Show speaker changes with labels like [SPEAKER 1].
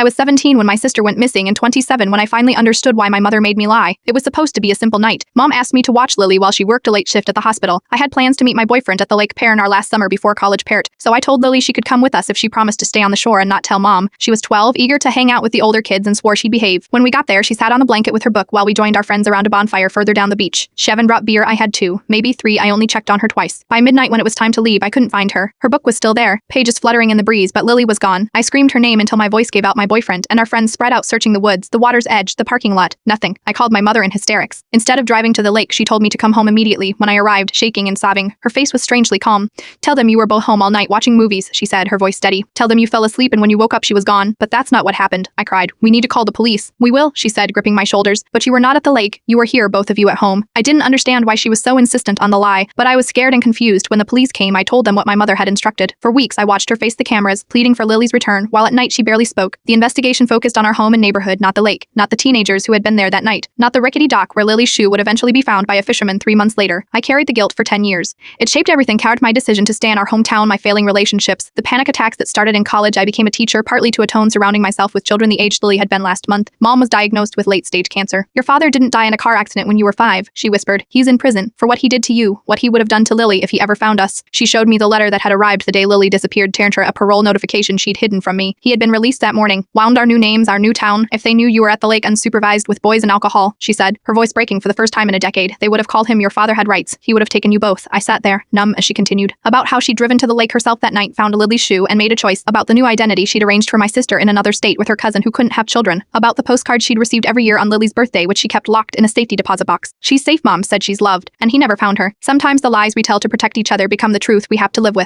[SPEAKER 1] I was 17 when my sister went missing and 27 when I finally understood why my mother made me lie. It was supposed to be a simple night. Mom asked me to watch Lily while she worked a late shift at the hospital. I had plans to meet my boyfriend at the Lake Perrin last summer before college paired, so I told Lily she could come with us if she promised to stay on the shore and not tell Mom. She was 12, eager to hang out with the older kids, and swore she'd behave. When we got there, she sat on a blanket with her book while we joined our friends around a bonfire further down the beach. Chevin brought beer. I had 2, maybe 3. I only checked on her twice. By midnight, when it was time to leave, I couldn't find her. Her book was still there, pages fluttering in the breeze, but Lily was gone. I screamed her name until my voice gave out my boyfriend, and our friends spread out searching the woods, the water's edge, the parking lot. Nothing. I called my mother in hysterics. Instead of driving to the lake, she told me to come home immediately. When I arrived, shaking and sobbing, her face was strangely calm. "Tell them you were both home all night watching movies," she said, her voice steady. "Tell them you fell asleep and when you woke up she was gone." "But that's not what happened," I cried. "We need to call the police." "We will," she said, gripping my shoulders. "But you were not at the lake. You were here, both of you at home." I didn't understand why she was so insistent on the lie, but I was scared and confused. When the police came, I told them what my mother had instructed. For weeks, I watched her face the cameras, pleading for Lily's return, while at night she barely spoke. The investigation focused on our home and neighborhood, not the lake, not the teenagers who had been there that night, not the rickety dock where Lily's shoe would eventually be found by a fisherman 3 months later. I carried the guilt for 10 years. It shaped everything, cowed my decision to stay in our hometown, my failing relationships, the panic attacks that started in college. I became a teacher, partly to atone, surrounding myself with children the age Lily had been last month. Mom was diagnosed with late-stage cancer. "Your father didn't die in a car accident when you were 5, she whispered. "He's in prison for what he did to you, what he would have done to Lily if he ever found us." She showed me the letter that had arrived the day Lily disappeared, tearing her a parole notification she'd hidden from me. He had been released that morning. "Wound our new names, our new town. If they knew you were at the lake unsupervised with boys and alcohol," she said, her voice breaking for the first time in a decade, "they would have called him. Your father had rights. He would have taken you both." I sat there, numb, as she continued about how she'd driven to the lake herself that night, found Lily's shoe, and made a choice, about the new identity she'd arranged for my sister in another state with her cousin who couldn't have children, about the postcard she'd received every year on Lily's birthday, which she kept locked in a safety deposit box. "She's safe," Mom said. "She's loved." And he never found her. Sometimes the lies we tell to protect each other become the truth we have to live with.